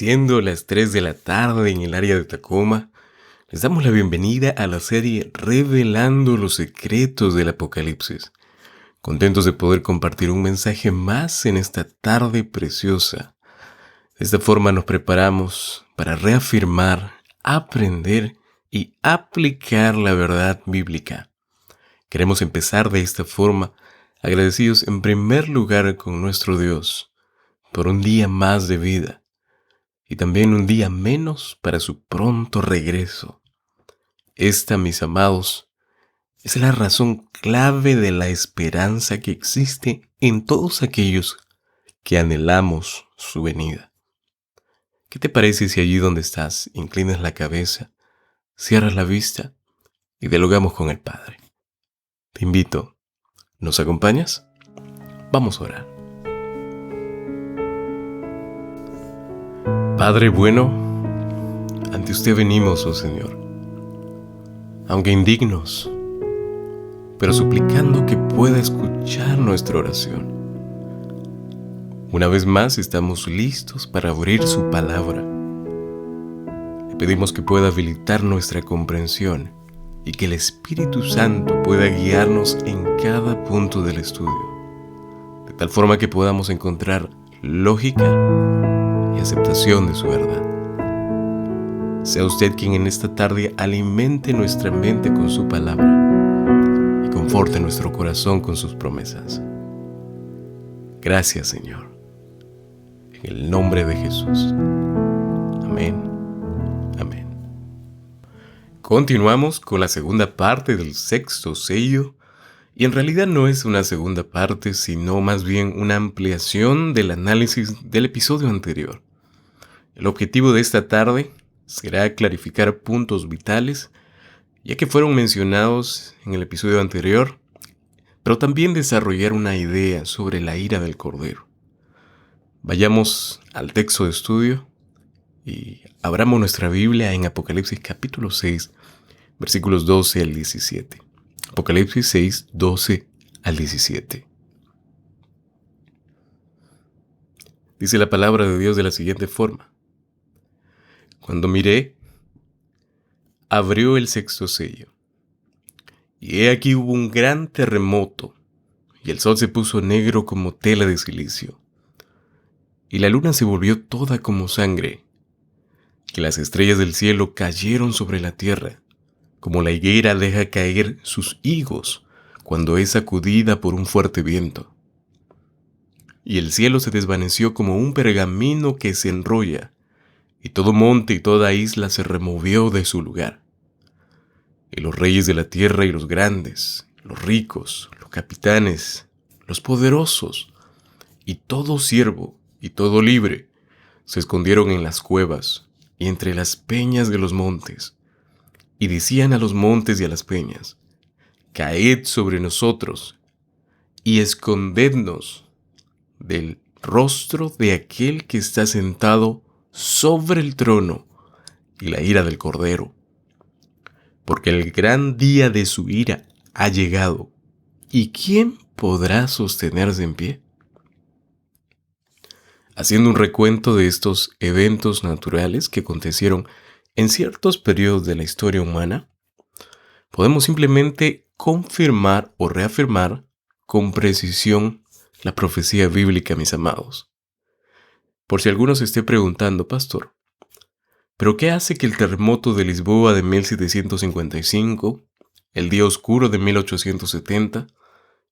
Siendo las 3 de la tarde en el área de Tacoma, les damos la bienvenida a la serie Revelando los secretos del Apocalipsis. Contentos de poder compartir un mensaje más en esta tarde preciosa. De esta forma nos preparamos para reafirmar, aprender y aplicar la verdad bíblica. Queremos empezar de esta forma, agradecidos en primer lugar con nuestro Dios por un día más de vida y también un día menos para su pronto regreso. Esta, mis amados, es la razón clave de la esperanza que existe en todos aquellos que anhelamos su venida. ¿Qué te parece si allí donde estás inclinas la cabeza, cierras la vista y dialogamos con el Padre? Te invito, ¿nos acompañas? Vamos a orar. Padre bueno, ante usted venimos, oh Señor, aunque indignos, pero suplicando que pueda escuchar nuestra oración. Una vez más estamos listos para abrir su palabra. Le pedimos que pueda habilitar nuestra comprensión y que el Espíritu Santo pueda guiarnos en cada punto del estudio, de tal forma que podamos encontrar lógica y aceptación de su verdad. Sea usted quien en esta tarde alimente nuestra mente con su palabra y conforte nuestro corazón con sus promesas. Gracias, Señor. En el nombre de Jesús. Amén. Amén. Continuamos con la segunda parte del sexto sello, y en realidad no es una segunda parte, sino más bien una ampliación del análisis del episodio anterior. El objetivo de esta tarde será clarificar puntos vitales, ya que fueron mencionados en el episodio anterior, pero también desarrollar una idea sobre la ira del Cordero. Vayamos al texto de estudio y abramos nuestra Biblia en Apocalipsis capítulo 6, versículos 12 al 17. Apocalipsis 6, 12 al 17. Dice la palabra de Dios de la siguiente forma. Cuando miré, abrió el sexto sello, y he aquí hubo un gran terremoto, y el sol se puso negro como tela de silicio, y la luna se volvió toda como sangre, y las estrellas del cielo cayeron sobre la tierra, como la higuera deja caer sus higos cuando es sacudida por un fuerte viento. Y el cielo se desvaneció como un pergamino que se enrolla, y todo monte y toda isla se removió de su lugar. Y los reyes de la tierra y los grandes, los ricos, los capitanes, los poderosos, y todo siervo y todo libre, se escondieron en las cuevas y entre las peñas de los montes, y decían a los montes y a las peñas, caed sobre nosotros, y escondednos del rostro de aquel que está sentado sobre el trono y la ira del Cordero, porque el gran día de su ira ha llegado, ¿y quién podrá sostenerse en pie? Haciendo un recuento de estos eventos naturales que acontecieron en ciertos periodos de la historia humana, podemos simplemente confirmar o reafirmar con precisión la profecía bíblica, mis amados. Por si alguno se esté preguntando, pastor, ¿pero qué hace que el terremoto de Lisboa de 1755, el día oscuro de 1870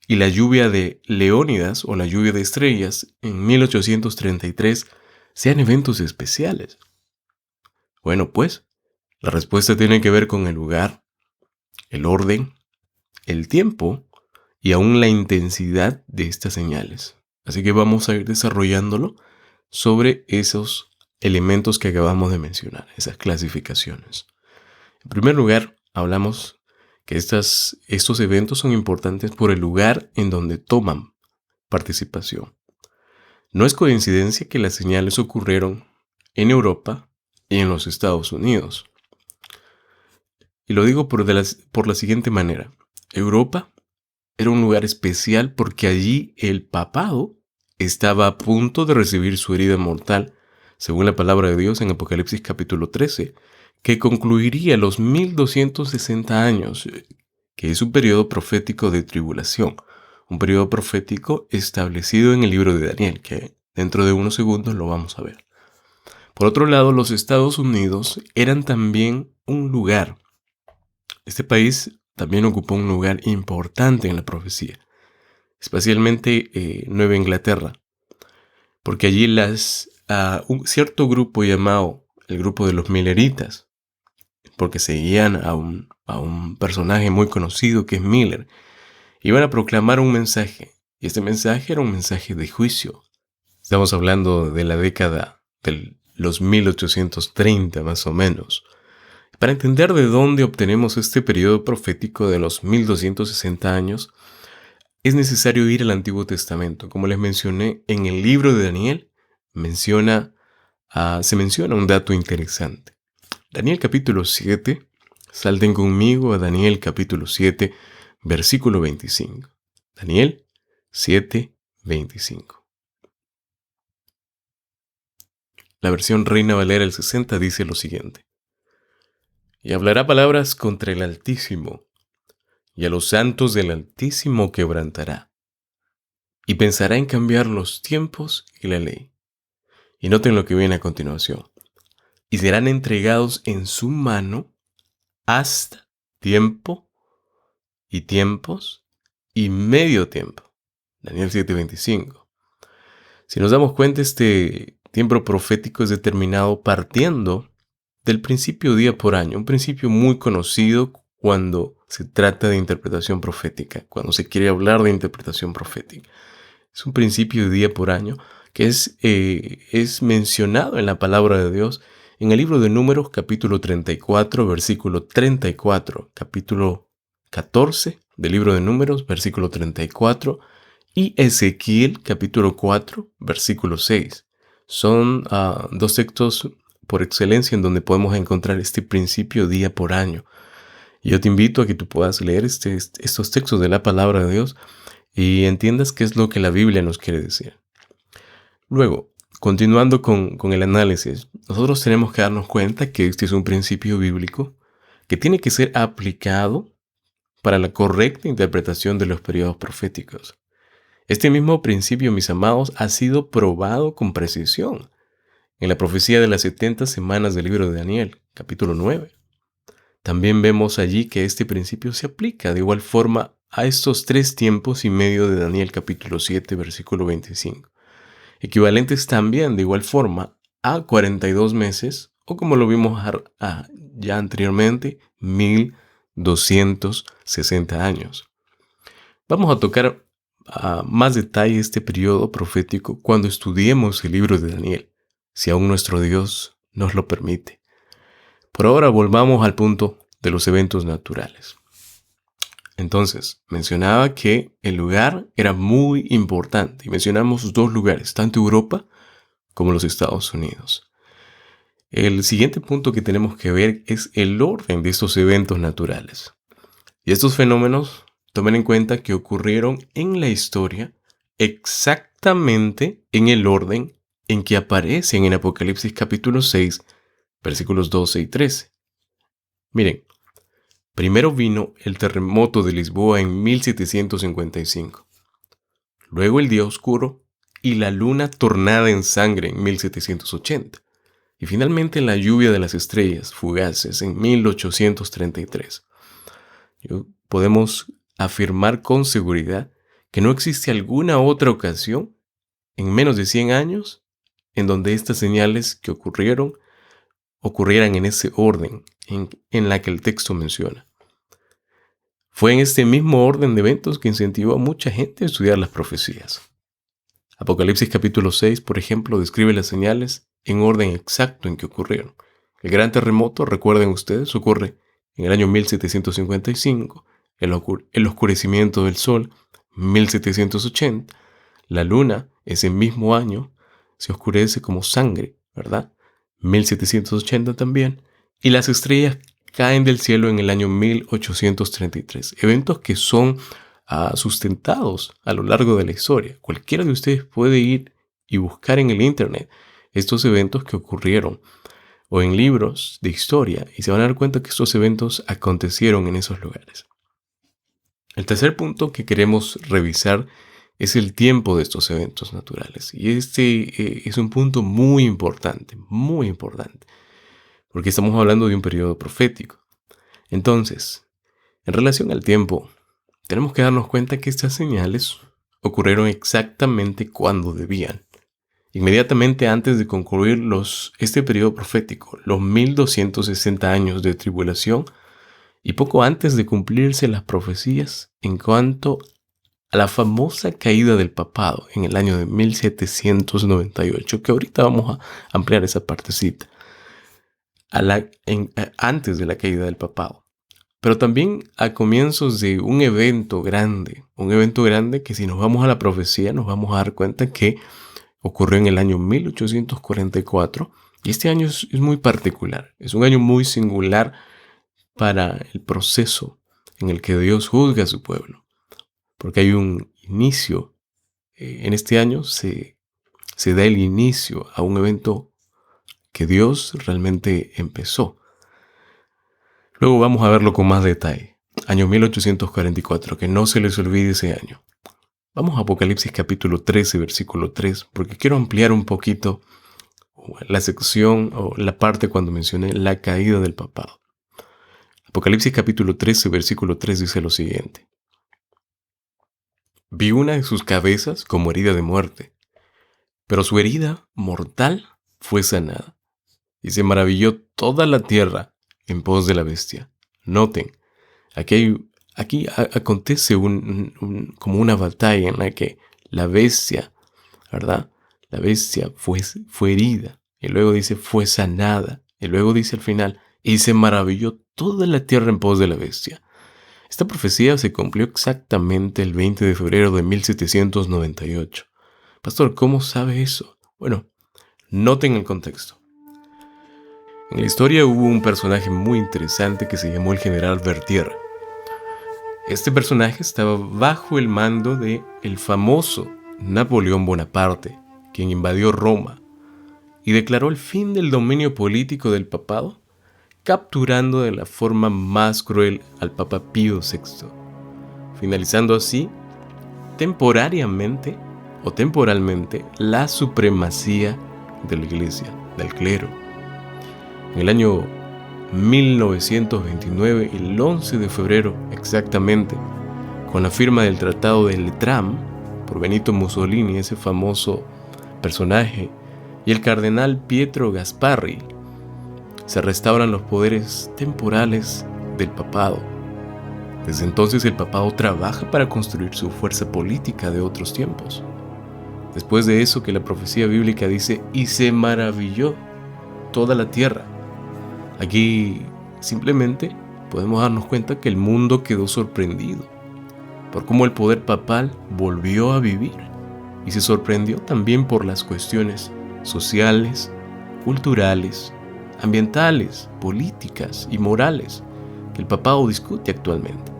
y la lluvia de Leónidas o la lluvia de estrellas en 1833 sean eventos especiales? Bueno, pues, la respuesta tiene que ver con el lugar, el orden, el tiempo y aún la intensidad de estas señales. Así que vamos a ir desarrollándolo sobre esos elementos que acabamos de mencionar, esas clasificaciones. En primer lugar, hablamos que estos eventos son importantes por el lugar en donde toman participación. No es coincidencia que las señales ocurrieron en Europa y en los Estados Unidos. Y lo digo por la siguiente manera. Europa era un lugar especial porque allí el papado estaba a punto de recibir su herida mortal según la palabra de Dios en Apocalipsis capítulo 13, que concluiría los 1260 años, que es un periodo profético de tribulación, un periodo profético establecido en el libro de Daniel, que dentro de unos segundos lo vamos a ver. Por otro lado, los Estados Unidos eran también un lugar. Este país también ocupó un lugar importante en la profecía, especialmente Nueva Inglaterra, porque allí un cierto grupo llamado el grupo de los Milleritas, porque seguían a un personaje muy conocido que es Miller, iban a proclamar un mensaje, y este mensaje era un mensaje de juicio. Estamos hablando de la década de los 1830 más o menos. Para entender de dónde obtenemos este periodo profético de los 1260 años, es necesario ir al Antiguo Testamento. Como les mencioné, en el libro de Daniel se menciona un dato interesante. Daniel capítulo 7, salten conmigo a Daniel capítulo 7, versículo 25. Daniel 7, 25. La versión Reina Valera del 60 dice lo siguiente: y hablará palabras contra el Altísimo, y a los santos del Altísimo quebrantará, y pensará en cambiar los tiempos y la ley. Y noten lo que viene a continuación: y serán entregados en su mano hasta tiempo y tiempos y medio tiempo. Daniel 7:25. Si nos damos cuenta, este tiempo profético es determinado partiendo del principio día por año, un principio muy conocido cuando se trata de interpretación profética, cuando se quiere hablar de interpretación profética. Es un principio de día por año que es mencionado en la palabra de Dios en el libro de Números, capítulo 34, versículo 34, capítulo 14 del libro de Números, versículo 34, y Ezequiel, capítulo 4, versículo 6. Son dos textos por excelencia en donde podemos encontrar este principio día por año. Y yo te invito a que tú puedas leer estos textos de la palabra de Dios y entiendas qué es lo que la Biblia nos quiere decir. Luego, continuando con el análisis, nosotros tenemos que darnos cuenta que este es un principio bíblico que tiene que ser aplicado para la correcta interpretación de los periodos proféticos. Este mismo principio, mis amados, ha sido probado con precisión en la profecía de las 70 semanas del libro de Daniel, capítulo 9. También vemos allí que este principio se aplica de igual forma a estos 3 tiempos y medio de Daniel, capítulo 7, versículo 25. Equivalentes también de igual forma a 42 meses, o como lo vimos ya anteriormente, 1260 años. Vamos a tocar a más detalle este periodo profético cuando estudiemos el libro de Daniel, si aún nuestro Dios nos lo permite. Por ahora volvamos al punto de los eventos naturales. Entonces, mencionaba que el lugar era muy importante y mencionamos 2 lugares, tanto Europa como los Estados Unidos. El siguiente punto que tenemos que ver es el orden de estos eventos naturales. Y estos fenómenos, tomen en cuenta que ocurrieron en la historia exactamente en el orden en que aparecen en Apocalipsis capítulo 6, versículos 12 y 13. Miren, primero vino el terremoto de Lisboa en 1755. Luego el día oscuro y la luna tornada en sangre en 1780. Y finalmente la lluvia de las estrellas fugaces en 1833. Podemos afirmar con seguridad que no existe alguna otra ocasión en menos de 100 años en donde estas señales que ocurrieran en ese orden en la que el texto menciona. Fue en este mismo orden de eventos que incentivó a mucha gente a estudiar las profecías. Apocalipsis capítulo 6, por ejemplo, describe las señales en orden exacto en que ocurrieron. El gran terremoto, recuerden ustedes, ocurre en el año 1755, el oscurecimiento del sol, 1780, la luna, ese mismo año, se oscurece como sangre, ¿verdad? 1780 también, y las estrellas caen del cielo en el año 1833. Eventos que son sustentados a lo largo de la historia. Cualquiera de ustedes puede ir y buscar en el internet estos eventos que ocurrieron o en libros de historia y se van a dar cuenta que estos eventos acontecieron en esos lugares. El tercer punto que queremos revisar es el tiempo de estos eventos naturales. Y este es un punto muy importante, porque estamos hablando de un periodo profético. Entonces, en relación al tiempo, tenemos que darnos cuenta que estas señales ocurrieron exactamente cuando debían. Inmediatamente antes de concluir este periodo profético, los 1260 años de tribulación, y poco antes de cumplirse las profecías en cuanto a la famosa caída del papado en el año de 1798, que ahorita vamos a ampliar esa partecita, antes de la caída del papado. Pero también a comienzos de un evento grande que si nos vamos a la profecía nos vamos a dar cuenta que ocurrió en el año 1844 y este año es muy particular, es un año muy singular para el proceso en el que Dios juzga a su pueblo, porque hay un inicio, en este año se da el inicio a un evento que Dios realmente empezó. Luego vamos a verlo con más detalle. Año 1844, que no se les olvide ese año. Vamos a Apocalipsis capítulo 13, versículo 3, porque quiero ampliar un poquito la sección o la parte cuando mencioné la caída del papado. Apocalipsis capítulo 13, versículo 3 dice lo siguiente. Vi una de sus cabezas como herida de muerte, pero su herida mortal fue sanada, y se maravilló toda la tierra en pos de la bestia. Noten, aquí acontece como una batalla en la que la bestia, ¿verdad? La bestia fue herida, y luego dice fue sanada, y luego dice al final, y se maravilló toda la tierra en pos de la bestia. Esta profecía se cumplió exactamente el 20 de febrero de 1798. Pastor, ¿cómo sabe eso? Bueno, noten el contexto. En la historia hubo un personaje muy interesante que se llamó el general Berthier. Este personaje estaba bajo el mando de el famoso Napoleón Bonaparte, quien invadió Roma y declaró el fin del dominio político del papado, capturando de la forma más cruel al Papa Pío VI, finalizando así temporalmente la supremacía de la Iglesia, del clero. En el año 1929, el 11 de febrero exactamente, con la firma del Tratado de Letrán por Benito Mussolini, ese famoso personaje, y el cardenal Pietro Gasparri, se restauran los poderes temporales del papado. Desde entonces el papado trabaja para construir su fuerza política de otros tiempos. Después de eso que la profecía bíblica dice, y se maravilló toda la tierra. Aquí simplemente podemos darnos cuenta que el mundo quedó sorprendido por cómo el poder papal volvió a vivir y se sorprendió también por las cuestiones sociales, culturales, ambientales, políticas y morales que el papado discute actualmente.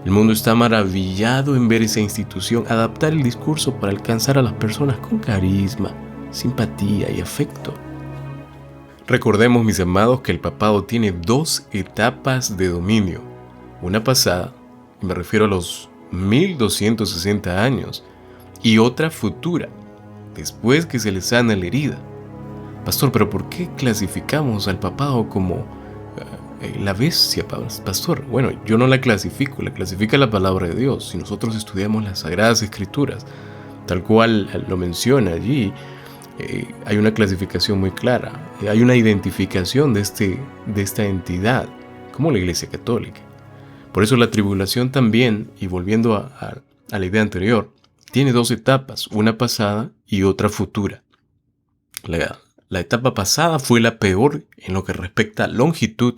El mundo está maravillado en ver esa institución adaptar el discurso para alcanzar a las personas con carisma, simpatía y afecto. Recordemos, mis amados, que el papado tiene dos etapas de dominio. Una pasada, y me refiero a los 1260 años, y otra futura, después que se le sana la herida. Pastor, ¿pero por qué clasificamos al papado como la bestia, pastor? Bueno, yo no la clasifico, la clasifica la palabra de Dios. Si nosotros estudiamos las Sagradas Escrituras, tal cual lo menciona allí, hay una clasificación muy clara, hay una identificación de esta entidad, como la Iglesia Católica. Por eso la tribulación también, y volviendo a la idea anterior, tiene dos etapas, una pasada y otra futura. La etapa pasada fue la peor en lo que respecta a longitud,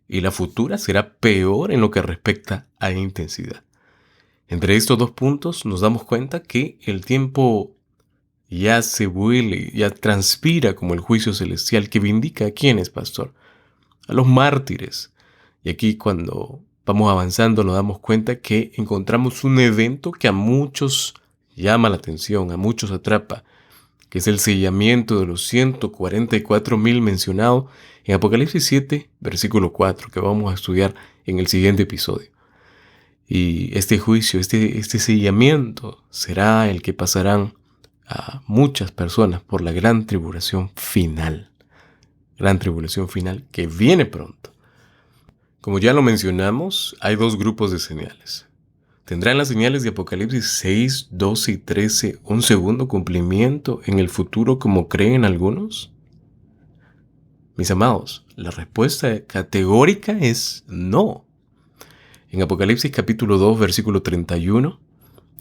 y la futura será peor en lo que respecta a intensidad. Entre estos dos puntos nos damos cuenta que el tiempo ya se huele, ya transpira como el juicio celestial que vindica a quiénes, pastor, a los mártires. Y aquí cuando vamos avanzando nos damos cuenta que encontramos un evento que a muchos llama la atención, a muchos atrapa, que es el sellamiento de los 144,000 mencionado en Apocalipsis 7, versículo 4, que vamos a estudiar en el siguiente episodio. Y este juicio, este sellamiento será el que pasarán a muchas personas por la gran tribulación final que viene pronto. Como ya lo mencionamos, hay dos grupos de señales. ¿Tendrán las señales de Apocalipsis 6, 12 y 13 un segundo cumplimiento en el futuro como creen algunos? Mis amados, la respuesta categórica es no. En Apocalipsis capítulo 2, versículo 31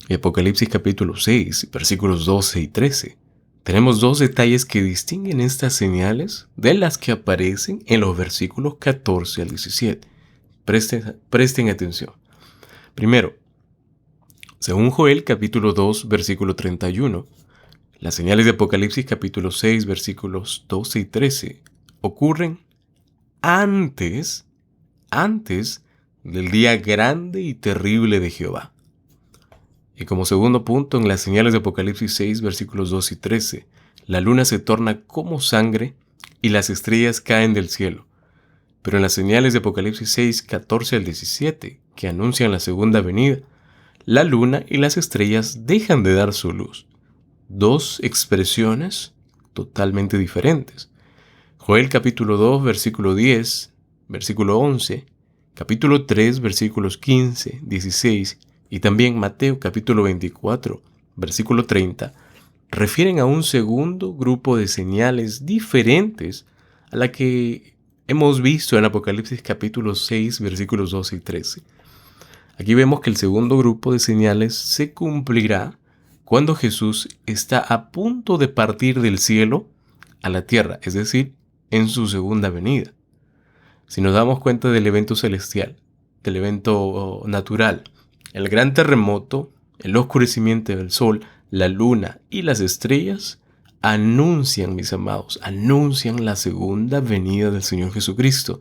y Apocalipsis capítulo 6, versículos 12 y 13, tenemos dos detalles que distinguen estas señales de las que aparecen en los versículos 14 al 17. Presten atención. Primero, según Joel capítulo 2, versículo 31, las señales de Apocalipsis capítulo 6, versículos 12 y 13 ocurren antes del día grande y terrible de Jehová. Y como segundo punto, en las señales de Apocalipsis 6, versículos 2 y 13, la luna se torna como sangre y las estrellas caen del cielo. Pero en las señales de Apocalipsis 6, 14 al 17, que anuncian la segunda venida, la luna y las estrellas dejan de dar su luz. Dos expresiones totalmente diferentes. Joel capítulo 2, versículo 10, versículo 11, capítulo 3, versículos 15, 16 y también Mateo capítulo 24, versículo 30, refieren a un segundo grupo de señales diferentes a la que hemos visto en Apocalipsis capítulo 6, versículos 12 y 13. Aquí vemos que el segundo grupo de señales se cumplirá cuando Jesús está a punto de partir del cielo a la tierra, es decir, en su segunda venida. Si nos damos cuenta del evento celestial, del evento natural, el gran terremoto, el oscurecimiento del sol, la luna y las estrellas anuncian, mis amados, anuncian la segunda venida del Señor Jesucristo.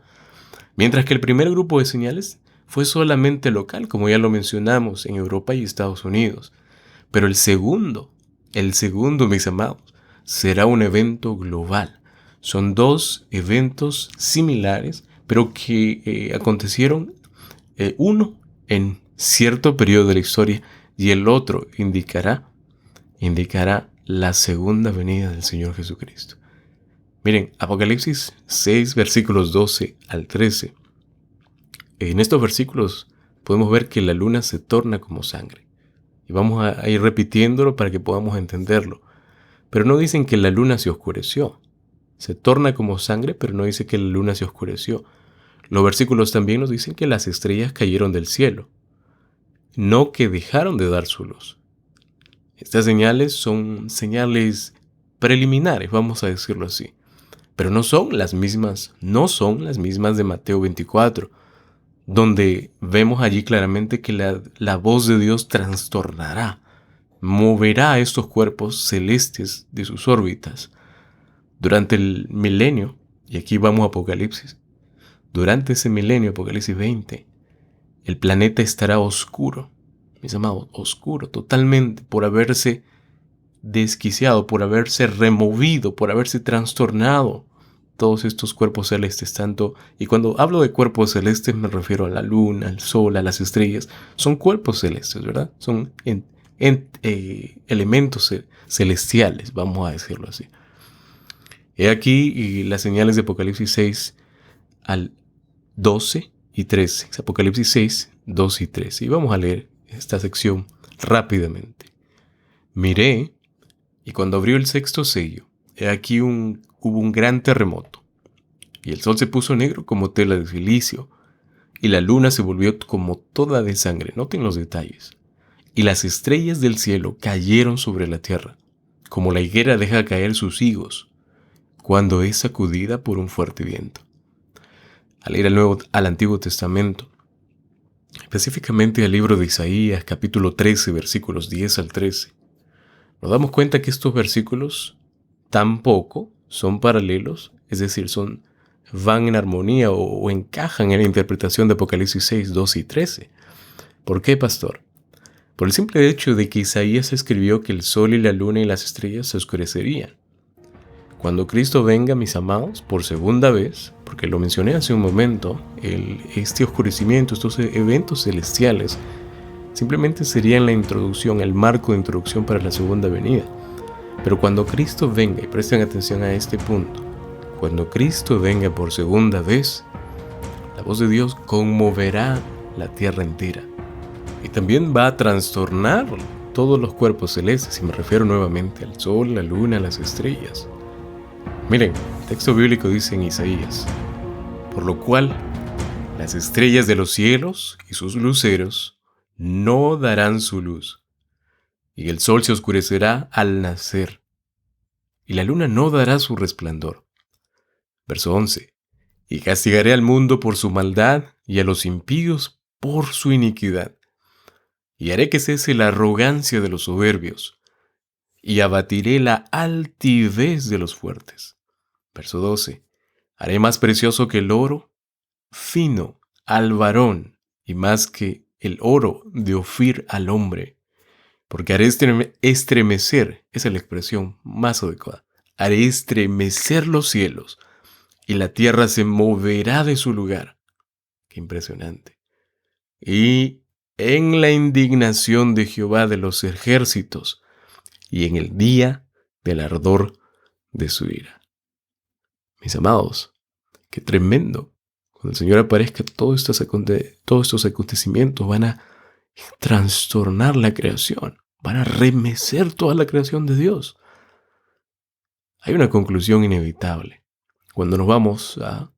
Mientras que el primer grupo de señales fue solamente local, como ya lo mencionamos, en Europa y Estados Unidos. Pero el segundo, mis amados, será un evento global. Son dos eventos similares, pero que acontecieron uno en cierto periodo de la historia y el otro indicará la segunda venida del Señor Jesucristo. Miren, Apocalipsis 6, versículos 12 al 13. En estos versículos podemos ver que la luna se torna como sangre. Y vamos a ir repitiéndolo para que podamos entenderlo. Pero no dicen que la luna se oscureció. Se torna como sangre, pero no dice que la luna se oscureció. Los versículos también nos dicen que las estrellas cayeron del cielo, no que dejaron de dar su luz. Estas señales son señales preliminares, vamos a decirlo así. Pero no son las mismas de Mateo 24, donde vemos allí claramente que la voz de Dios trastornará, moverá a estos cuerpos celestes de sus órbitas. Durante el milenio, y aquí vamos a Apocalipsis, durante ese milenio, Apocalipsis 20, el planeta estará oscuro, mis amados, oscuro totalmente por haberse desquiciado, por haberse removido, por haberse trastornado todos estos cuerpos celestes, y cuando hablo de cuerpos celestes me refiero a la luna, al sol, a las estrellas, son cuerpos celestes, ¿verdad? Son elementos celestiales, vamos a decirlo así. He aquí las señales de Apocalipsis 6 al 12 y 13. Es Apocalipsis 6, 12 y 13. Y vamos a leer esta sección rápidamente. Miré, y cuando abrió el sexto sello, he aquí hubo un gran terremoto, y el sol se puso negro como tela de silicio, y la luna se volvió como toda de sangre. Noten los detalles. Y las estrellas del cielo cayeron sobre la tierra, como la higuera deja caer sus higos, cuando es sacudida por un fuerte viento. Al ir al Antiguo Testamento, específicamente al libro de Isaías, capítulo 13, versículos 10 al 13, nos damos cuenta que estos versículos tampoco son paralelos, es decir, van en armonía o encajan en la interpretación de Apocalipsis 6, 12 y 13. ¿Por qué, pastor? por el simple hecho de que Isaías escribió que el sol y la luna y las estrellas se oscurecerían. Cuando Cristo venga, mis amados, por segunda vez, porque lo mencioné hace un momento, este oscurecimiento, estos eventos celestiales, simplemente serían la introducción, el marco de introducción para la segunda venida. Pero cuando Cristo venga, y presten atención a este punto, cuando Cristo venga por segunda vez, la voz de Dios conmoverá la tierra entera. Y también va a trastornar todos los cuerpos celestes, y me refiero nuevamente al sol, la luna, las estrellas. Miren, el texto bíblico dice en Isaías: por lo cual las estrellas de los cielos y sus luceros no darán su luz, y el sol se oscurecerá al nacer, y la luna no dará su resplandor. Verso 11. Y castigaré al mundo por su maldad y a los impíos por su iniquidad. Y haré que cese la arrogancia de los soberbios, y abatiré la altivez de los fuertes. Verso 12. Haré más precioso que el oro fino al varón, y más que el oro de Ofir al hombre. Porque haré estremecer, esa es la expresión más adecuada, haré estremecer los cielos, y la tierra se moverá de su lugar. Qué impresionante. Y en la indignación de Jehová de los ejércitos, y en el día del ardor de su ira. Mis amados, qué tremendo. Cuando el Señor aparezca, todos estos acontecimientos van a trastornar la creación, van a remecer toda la creación de Dios. Hay una conclusión inevitable. Cuando nos vamos a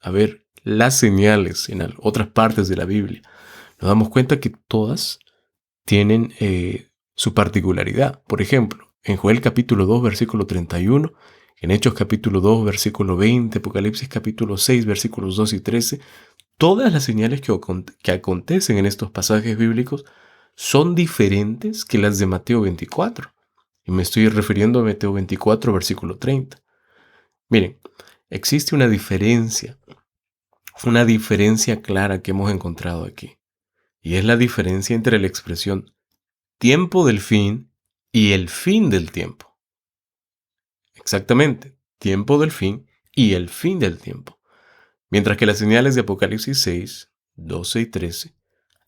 ver las señales en otras partes de la Biblia, nos damos cuenta que todas tienen su particularidad. Por ejemplo, en Joel capítulo 2, versículo 31, en Hechos capítulo 2, versículo 20, Apocalipsis capítulo 6, versículos 2 y 13, todas las señales que acontecen en estos pasajes bíblicos son diferentes que las de Mateo 24. Y me estoy refiriendo a Mateo 24, versículo 30. Miren, existe una diferencia clara que hemos encontrado aquí. Y es la diferencia entre la expresión tiempo del fin y el fin del tiempo. Exactamente, tiempo del fin y el fin del tiempo. Mientras que las señales de Apocalipsis 6, 12 y 13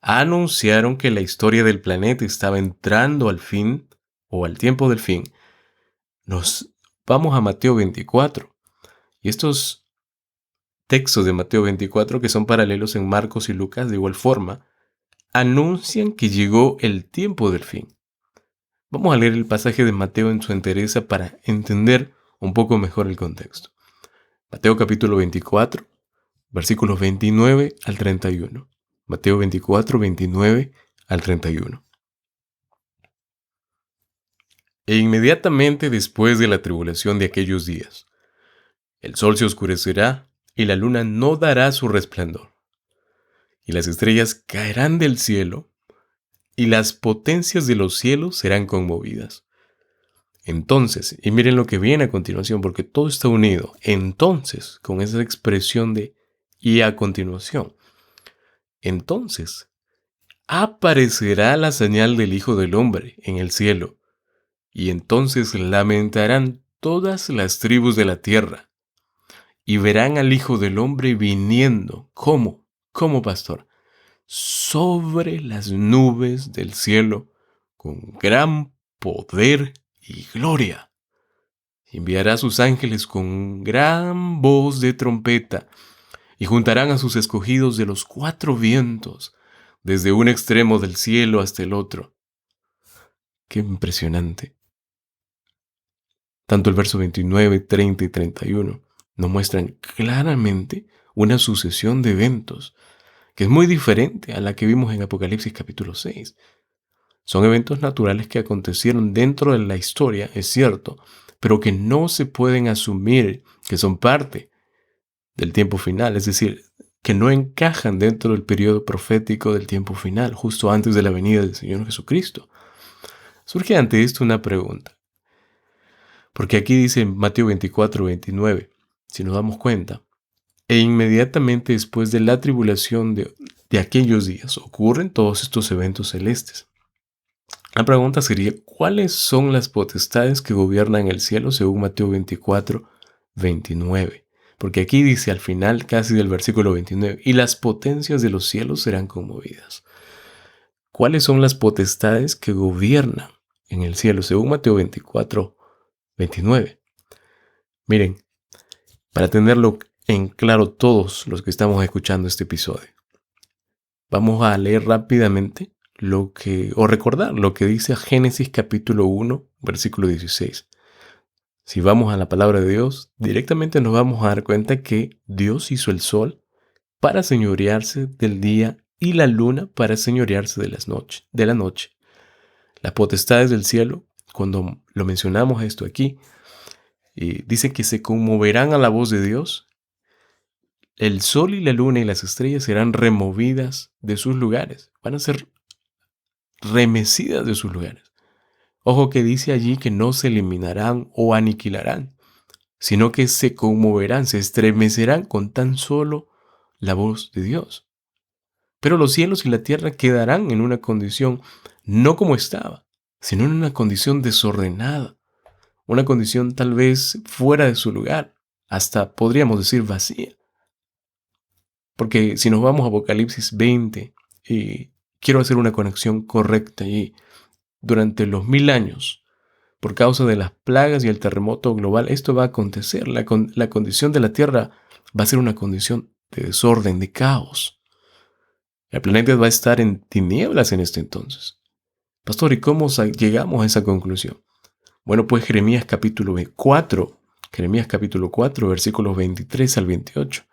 anunciaron que la historia del planeta estaba entrando al fin o al tiempo del fin, nos vamos a Mateo 24. Y estos textos de Mateo 24, que son paralelos en Marcos y Lucas de igual forma, anuncian que llegó el tiempo del fin. Vamos a leer el pasaje de Mateo en su entereza para entender un poco mejor el contexto. Mateo capítulo 24, versículos 29 al 31. Mateo 24, 29 al 31. E inmediatamente después de la tribulación de aquellos días, el sol se oscurecerá y la luna no dará su resplandor, y las estrellas caerán del cielo, y las potencias de los cielos serán conmovidas. Entonces, y miren lo que viene a continuación, porque todo está unido, entonces, con esa expresión de y a continuación. Entonces, aparecerá la señal del Hijo del Hombre en el cielo, y entonces lamentarán todas las tribus de la tierra, y verán al Hijo del Hombre viniendo, ¿cómo? Como pastor, sobre las nubes del cielo, con gran poder y gloria. Enviará a sus ángeles con gran voz de trompeta, y juntarán a sus escogidos de los cuatro vientos, desde un extremo del cielo hasta el otro. ¡Qué impresionante! Tanto el verso 29, 30 y 31 nos muestran claramente una sucesión de eventos que es muy diferente a la que vimos en Apocalipsis capítulo 6. Son eventos naturales que acontecieron dentro de la historia, es cierto, pero que no se pueden asumir que son parte del tiempo final, es decir, que no encajan dentro del periodo profético del tiempo final, justo antes de la venida del Señor Jesucristo. Surge ante esto una pregunta, porque aquí dice en Mateo 24, 29, si nos damos cuenta, e inmediatamente después de la tribulación de aquellos días ocurren todos estos eventos celestes. La pregunta sería, ¿cuáles son las potestades que gobiernan el cielo según Mateo 24, 29? Porque aquí dice al final casi del versículo 29, y las potencias de los cielos serán conmovidas. ¿Cuáles son las potestades que gobiernan en el cielo según Mateo 24, 29? Miren, para tenerlo en claro todos los que estamos escuchando este episodio, vamos a leer rápidamente recordar lo que dice Génesis capítulo 1, versículo 16. Si vamos a la palabra de Dios, directamente nos vamos a dar cuenta que Dios hizo el sol para señorearse del día y la luna para señorearse de la noche. Las potestades del cielo, cuando lo mencionamos esto aquí, dice que se conmoverán a la voz de Dios. El sol y la luna y las estrellas serán removidas de sus lugares. Van a ser remecidas de sus lugares. Ojo que dice allí que no se eliminarán o aniquilarán, sino que se conmoverán, se estremecerán con tan solo la voz de Dios. Pero los cielos y la tierra quedarán en una condición no como estaba, sino en una condición desordenada, una condición tal vez fuera de su lugar, hasta podríamos decir vacía. Porque si nos vamos a Apocalipsis 20, quiero hacer una conexión correcta allí. Durante los 1000 años, por causa de las plagas y el terremoto global, esto va a acontecer. La condición de la Tierra va a ser una condición de desorden, de caos. El planeta va a estar en tinieblas en este entonces. Pastor, ¿y cómo llegamos a esa conclusión? Bueno, pues Jeremías capítulo 4, versículos 23 al 28.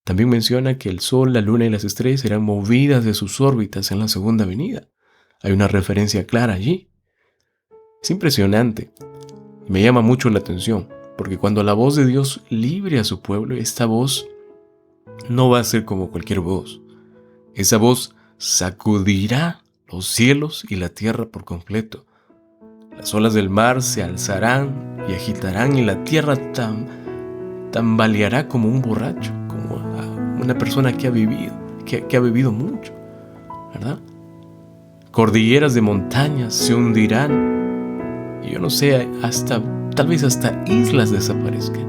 También menciona que el sol, la luna y las estrellas serán movidas de sus órbitas en la segunda venida. Hay una referencia clara allí. Es impresionante y me llama mucho la atención, porque cuando la voz de Dios libre a su pueblo, esta voz no va a ser como cualquier voz. Esa voz sacudirá los cielos y la tierra por completo. Las olas del mar se alzarán y agitarán y la tierra tambaleará como un borracho, como una persona que ha bebido mucho, ¿verdad? Cordilleras de montañas se hundirán y yo no sé, tal vez hasta islas desaparezcan.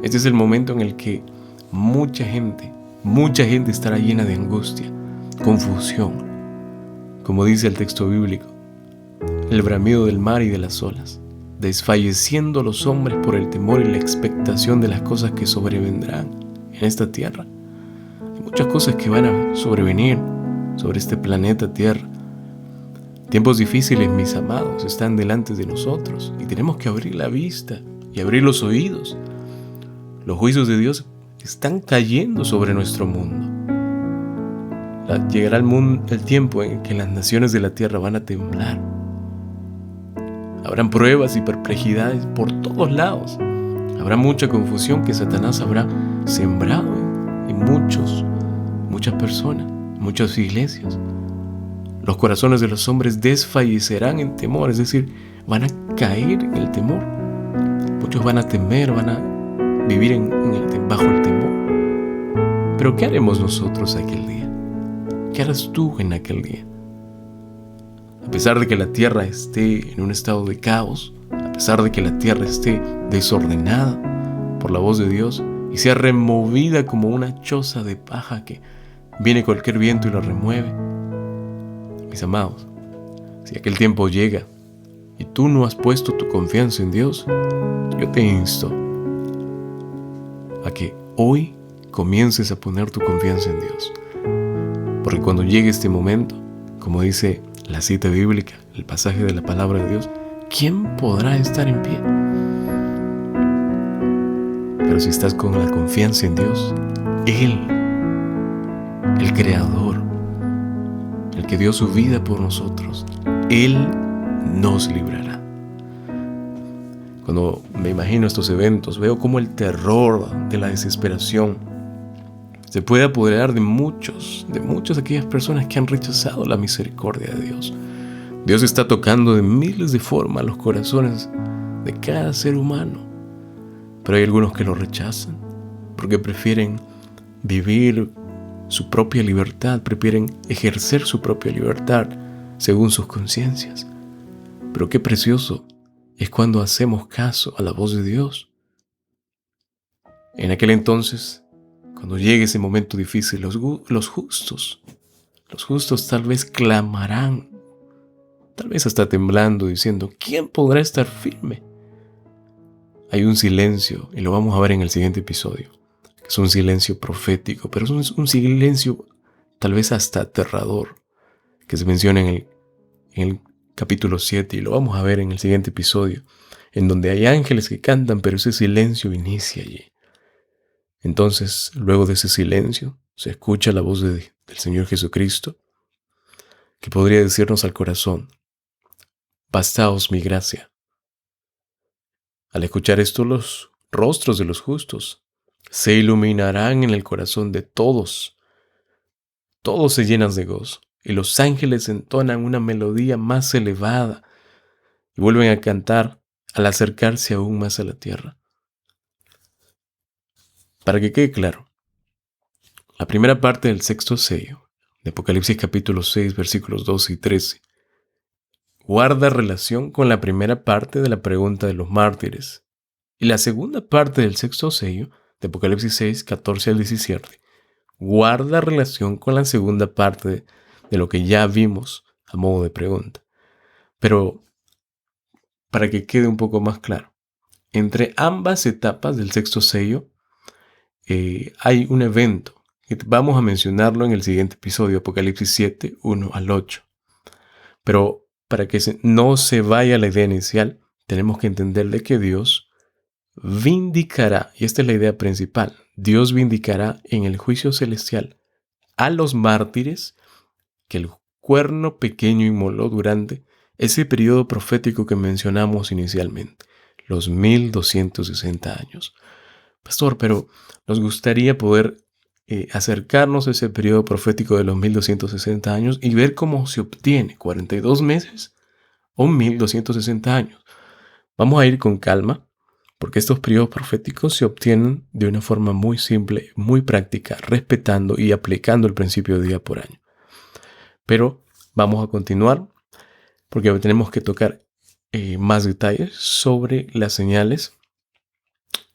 Este es el momento en el que mucha gente estará llena de angustia, confusión, como dice el texto bíblico, el bramido del mar y de las olas, desfalleciendo los hombres por el temor y la expectación de las cosas que sobrevendrán en esta tierra. Hay muchas cosas que van a sobrevenir sobre este planeta Tierra. Tiempos difíciles, mis amados, están delante de nosotros y tenemos que abrir la vista y abrir los oídos. Los juicios de Dios están cayendo sobre nuestro mundo. Llegará el tiempo en que las naciones de la tierra van a temblar. Habrán pruebas y perplejidades por todos lados. Habrá mucha confusión que Satanás habrá sembrado en muchas personas, muchas iglesias. Los corazones de los hombres desfallecerán en temor, es decir, van a caer en el temor. Muchos van a temer, van a vivir bajo el temor. Pero ¿qué haremos nosotros aquel día? ¿Qué harás tú en aquel día? A pesar de que la tierra esté en un estado de caos, a pesar de que la tierra esté desordenada por la voz de Dios y sea removida como una choza de paja que viene cualquier viento y la remueve, mis amados, si aquel tiempo llega y tú no has puesto tu confianza en Dios, yo te insto a que hoy comiences a poner tu confianza en Dios. Porque cuando llegue este momento, como dice la cita bíblica, el pasaje de la palabra de Dios, ¿quién podrá estar en pie? Pero si estás con la confianza en Dios, Él, el Creador, el que dio su vida por nosotros, Él nos librará. Cuando me imagino estos eventos, veo cómo el terror de la desesperación se puede apoderar de muchas de aquellas personas que han rechazado la misericordia de Dios. Dios está tocando de miles de formas los corazones de cada ser humano, pero hay algunos que lo rechazan porque prefieren vivir su propia libertad, prefieren ejercer su propia libertad según sus conciencias. Pero qué precioso es cuando hacemos caso a la voz de Dios. En aquel entonces, cuando llegue ese momento difícil, los justos tal vez clamarán, tal vez hasta temblando, diciendo, ¿quién podrá estar firme? Hay un silencio, y lo vamos a ver en el siguiente episodio, que es un silencio profético, pero es un silencio tal vez hasta aterrador, que se menciona en el capítulo 7, y lo vamos a ver en el siguiente episodio, en donde hay ángeles que cantan, pero ese silencio inicia allí. Entonces, luego de ese silencio, se escucha la voz del Señor Jesucristo, que podría decirnos al corazón, bastaos mi gracia. Al escuchar esto, los rostros de los justos se iluminarán en el corazón de todos. Todos se llenan de gozo, y los ángeles entonan una melodía más elevada y vuelven a cantar al acercarse aún más a la tierra. Para que quede claro, la primera parte del sexto sello, de Apocalipsis capítulo 6, versículos 12 y 13, guarda relación con la primera parte de la pregunta de los mártires. Y la segunda parte del sexto sello, de Apocalipsis 6, 14 al 17, guarda relación con la segunda parte de lo que ya vimos a modo de pregunta. Pero, para que quede un poco más claro, entre ambas etapas del sexto sello hay un evento que vamos a mencionarlo en el siguiente episodio, Apocalipsis 7, 1 al 8. Pero para que no se vaya la idea inicial, tenemos que entender de que Dios vindicará, y esta es la idea principal, Dios vindicará en el juicio celestial a los mártires que el cuerno pequeño inmoló durante ese periodo profético que mencionamos inicialmente, los 1260 años. Pastor, pero nos gustaría poder acercarnos a ese periodo profético de los 1260 años y ver cómo se obtiene 42 meses o 1260 años. Vamos a ir con calma, porque estos periodos proféticos se obtienen de una forma muy simple, muy práctica, respetando y aplicando el principio de día por año. Pero vamos a continuar, porque tenemos que tocar más detalles sobre las señales.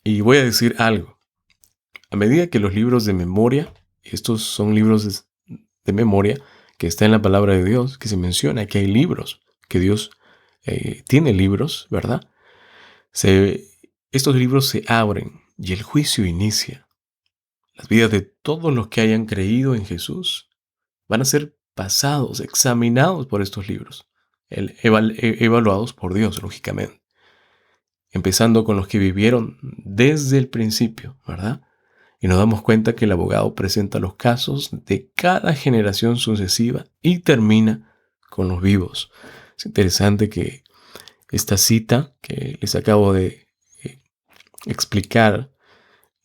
Y voy a decir algo. A medida que los libros de memoria, estos son libros de memoria que está en la palabra de Dios, que se menciona que hay libros, que Dios tiene libros, ¿verdad? Estos libros se abren y el juicio inicia. Las vidas de todos los que hayan creído en Jesús van a ser pasados, examinados por estos libros, evaluados por Dios, lógicamente. Empezando con los que vivieron desde el principio, ¿verdad? Y nos damos cuenta que el abogado presenta los casos de cada generación sucesiva y termina con los vivos. Es interesante que esta cita que les acabo de explicar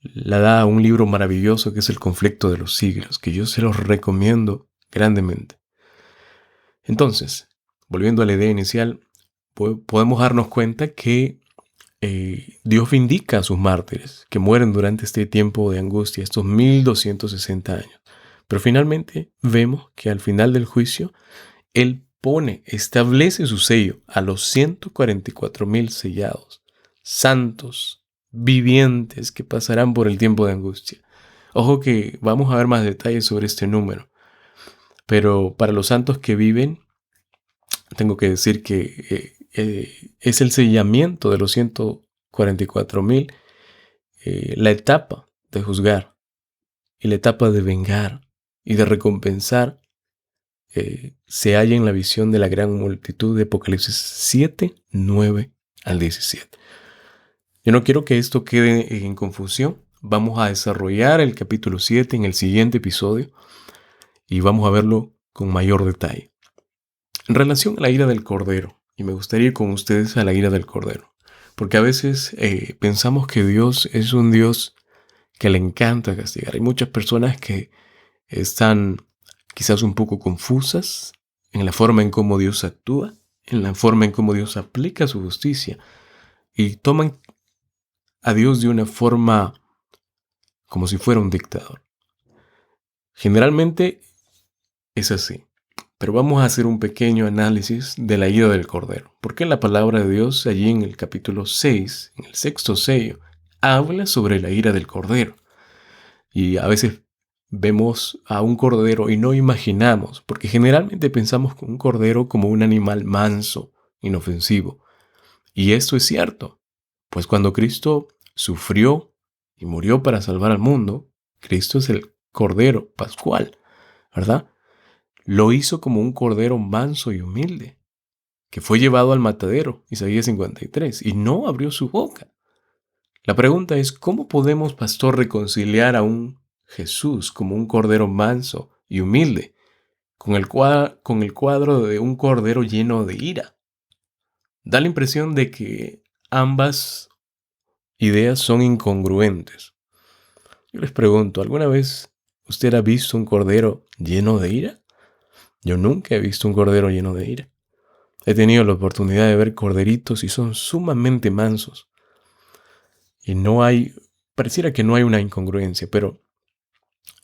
la da un libro maravilloso que es El conflicto de los siglos, que yo se los recomiendo grandemente. Entonces, volviendo a la idea inicial, podemos darnos cuenta que Dios vindica a sus mártires que mueren durante este tiempo de angustia, estos 1260 años. Pero finalmente vemos que al final del juicio, Él establece su sello a los 144,000 sellados, santos, vivientes que pasarán por el tiempo de angustia. Ojo que vamos a ver más detalles sobre este número. Pero para los santos que viven, tengo que decir que es el sellamiento de los 144,000, la etapa de juzgar y la etapa de vengar y de recompensar se halla en la visión de la gran multitud de Apocalipsis 7, 9 al 17. Yo no quiero que esto quede en confusión. Vamos a desarrollar el capítulo 7 en el siguiente episodio y vamos a verlo con mayor detalle. En relación a la ira del Cordero, y me gustaría ir con ustedes a la ira del Cordero, porque a veces pensamos que Dios es un Dios que le encanta castigar. Hay muchas personas que están quizás un poco confusas en la forma en cómo Dios actúa, en la forma en cómo Dios aplica su justicia, y toman a Dios de una forma como si fuera un dictador. Generalmente es así. Pero vamos a hacer un pequeño análisis de la ira del Cordero. Porque la palabra de Dios, allí en el capítulo 6, en el sexto sello, habla sobre la ira del Cordero. Y a veces vemos a un cordero y no imaginamos, porque generalmente pensamos con un cordero como un animal manso, inofensivo. Y esto es cierto, pues cuando Cristo sufrió y murió para salvar al mundo, Cristo es el Cordero Pascual, ¿verdad? Lo hizo como un cordero manso y humilde, que fue llevado al matadero, Isaías 53, y no abrió su boca. La pregunta es, ¿cómo podemos, pastor, reconciliar a un Jesús como un cordero manso y humilde con el cuadro de un cordero lleno de ira? Da la impresión de que ambas ideas son incongruentes. Yo les pregunto, ¿alguna vez usted ha visto un cordero lleno de ira? Yo nunca he visto un cordero lleno de ira. He tenido la oportunidad de ver corderitos y son sumamente mansos. Y pareciera que no hay una incongruencia, pero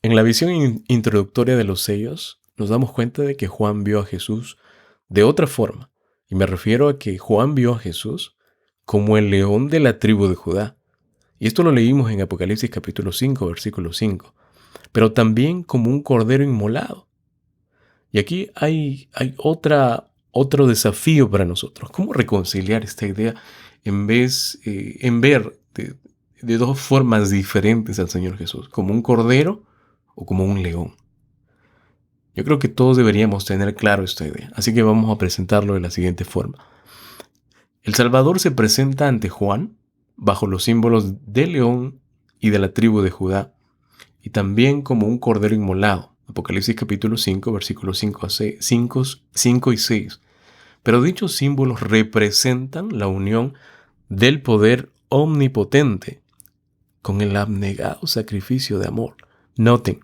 en la visión introductoria de los sellos nos damos cuenta de que Juan vio a Jesús de otra forma. Y me refiero a que Juan vio a Jesús como el león de la tribu de Judá. Y esto lo leímos en Apocalipsis capítulo 5, versículo 5. Pero también como un cordero inmolado. Y aquí hay otro desafío para nosotros. ¿Cómo reconciliar esta idea en ver de dos formas diferentes al Señor Jesús? ¿Como un cordero o como un león? Yo creo que todos deberíamos tener claro esta idea. Así que vamos a presentarlo de la siguiente forma. El Salvador se presenta ante Juan bajo los símbolos del león y de la tribu de Judá, y también como un cordero inmolado. Apocalipsis capítulo 5, versículos 5 y 6. Pero dichos símbolos representan la unión del poder omnipotente con el abnegado sacrificio de amor. Noten,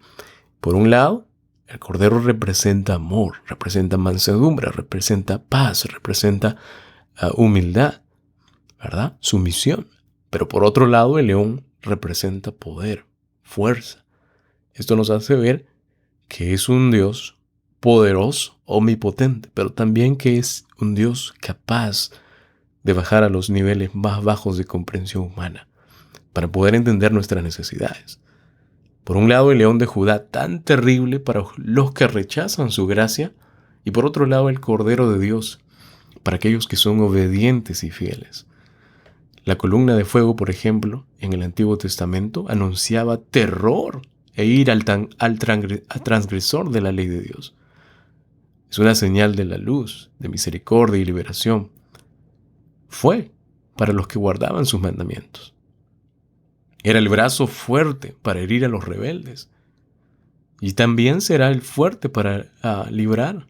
por un lado, el cordero representa amor, representa mansedumbre, representa paz, representa humildad, ¿verdad? Sumisión. Pero por otro lado, el león representa poder, fuerza. Esto nos hace ver que es un Dios poderoso, omnipotente, pero también que es un Dios capaz de bajar a los niveles más bajos de comprensión humana para poder entender nuestras necesidades. Por un lado, el león de Judá, tan terrible para los que rechazan su gracia, y por otro lado, el Cordero de Dios, para aquellos que son obedientes y fieles. La columna de fuego, por ejemplo, en el Antiguo Testamento, anunciaba terror e ir al transgresor de la ley de Dios. Es una señal de la luz, de misericordia y liberación. Fue para los que guardaban sus mandamientos. Era el brazo fuerte para herir a los rebeldes. Y también será el fuerte para librar,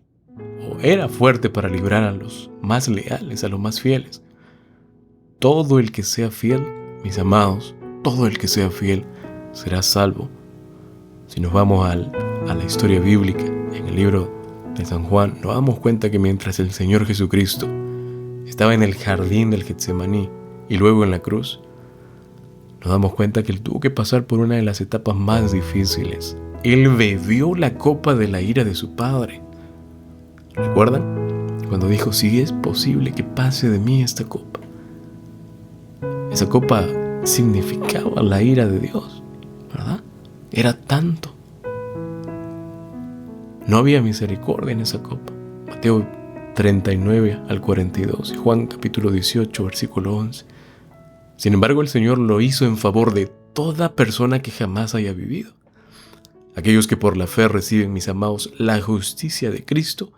o era fuerte para librar a los más leales, a los más fieles. Todo el que sea fiel, mis amados, todo el que sea fiel será salvo. Si nos vamos a la historia bíblica, en el libro de San Juan, nos damos cuenta que mientras el Señor Jesucristo estaba en el jardín del Getsemaní y luego en la cruz, nos damos cuenta que Él tuvo que pasar por una de las etapas más difíciles. Él bebió la copa de la ira de su Padre. ¿Recuerdan? Cuando dijo, si es posible que pase de mí esta copa. Esa copa significaba la ira de Dios, ¿verdad? Era tanto. No había misericordia en esa copa. Mateo 39 al 42 y Juan capítulo 18, versículo 11. Sin embargo, el Señor lo hizo en favor de toda persona que jamás haya vivido. Aquellos que por la fe reciben, mis amados, la justicia de Cristo,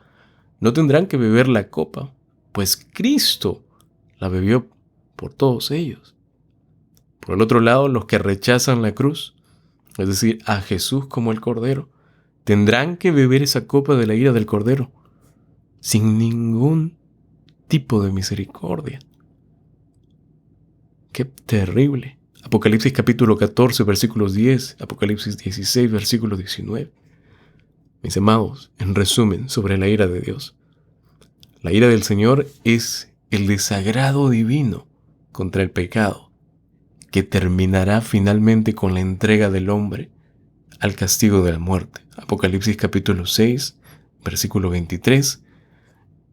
no tendrán que beber la copa, pues Cristo la bebió por todos ellos. Por el otro lado, los que rechazan la cruz, es decir, a Jesús como el Cordero, tendrán que beber esa copa de la ira del Cordero, sin ningún tipo de misericordia. ¡Qué terrible! Apocalipsis capítulo 14, versículos 10, Apocalipsis 16, versículo 19. Mis amados, en resumen, sobre la ira de Dios. La ira del Señor es el desagrado divino contra el pecado, que terminará finalmente con la entrega del hombre al castigo de la muerte. Apocalipsis capítulo 6, versículo 23,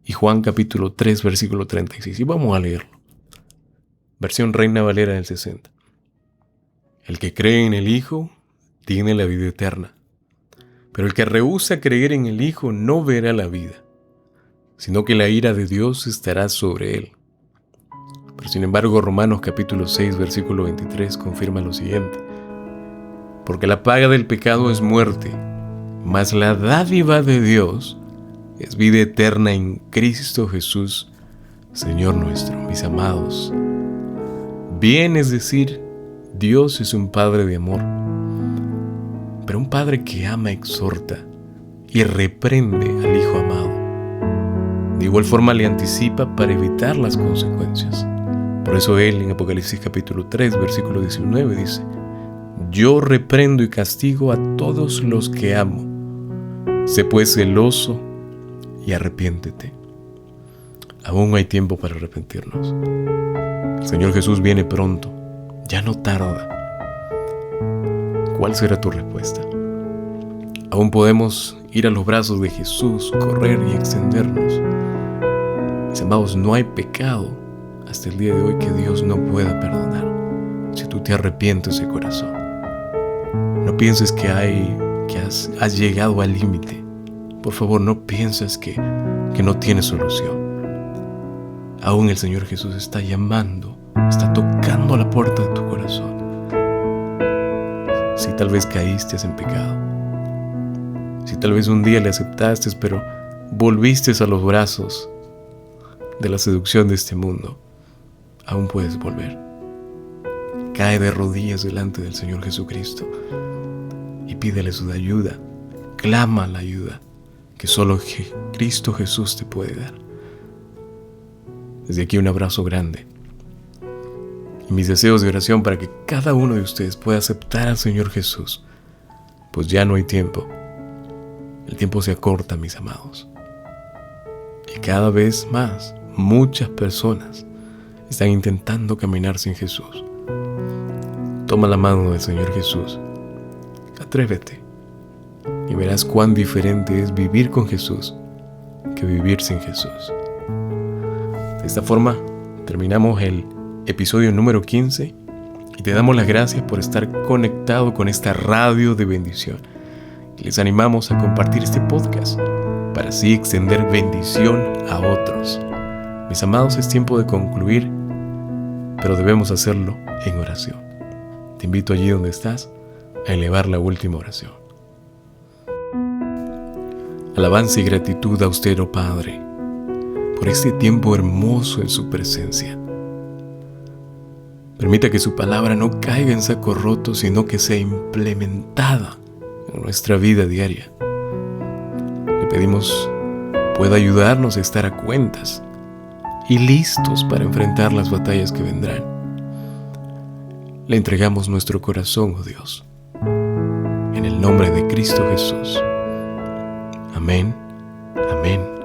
y Juan capítulo 3, versículo 36. Y vamos a leerlo. Versión Reina Valera del 60. El que cree en el Hijo tiene la vida eterna, pero el que rehúsa creer en el Hijo no verá la vida, sino que la ira de Dios estará sobre él. Pero sin embargo, Romanos capítulo 6, versículo 23 confirma lo siguiente. Porque la paga del pecado es muerte, mas la dádiva de Dios es vida eterna en Cristo Jesús, Señor nuestro. Mis amados, bien, es decir, Dios es un Padre de amor, pero un Padre que ama, exhorta y reprende al Hijo amado. De igual forma le anticipa para evitar las consecuencias. Por eso Él en Apocalipsis capítulo 3, versículo 19 dice: yo reprendo y castigo a todos los que amo. Sé pues celoso y arrepiéntete. Aún hay tiempo para arrepentirnos. El Señor Jesús viene pronto, ya no tarda. ¿Cuál será tu respuesta? Aún podemos ir a los brazos de Jesús, correr y extendernos. Mis amados, no hay pecado hasta el día de hoy que Dios no pueda perdonar, si tú te arrepientes de corazón. No pienses que has llegado al límite. Por favor, no pienses que no tiene solución. Aún el Señor Jesús está llamando, está tocando la puerta de tu corazón. Si tal vez caíste en pecado, si tal vez un día le aceptaste, pero volviste a los brazos de la seducción de este mundo, aún puedes volver. Cae de rodillas delante del Señor Jesucristo y pídele su ayuda. Clama la ayuda que solo Cristo Jesús te puede dar. Desde aquí un abrazo grande y mis deseos de oración para que cada uno de ustedes pueda aceptar al Señor Jesús, pues ya no hay tiempo. El tiempo se acorta, mis amados, y cada vez más muchas personas están intentando caminar sin Jesús. Toma la mano del Señor Jesús, atrévete y verás cuán diferente es vivir con Jesús que vivir sin Jesús. De esta forma terminamos el episodio número 15 y te damos las gracias por estar conectado con esta radio de bendición. Y les animamos a compartir este podcast para así extender bendición a otros. Mis amados, es tiempo de concluir, pero debemos hacerlo en oración. Te invito allí donde estás a elevar la última oración. Alabanza y gratitud a usted, oh Padre, por este tiempo hermoso en su presencia. Permita que su palabra no caiga en saco roto, sino que sea implementada en nuestra vida diaria. Le pedimos pueda ayudarnos a estar a cuentas y listos para enfrentar las batallas que vendrán. Le entregamos nuestro corazón, oh Dios, en el nombre de Cristo Jesús. Amén, amén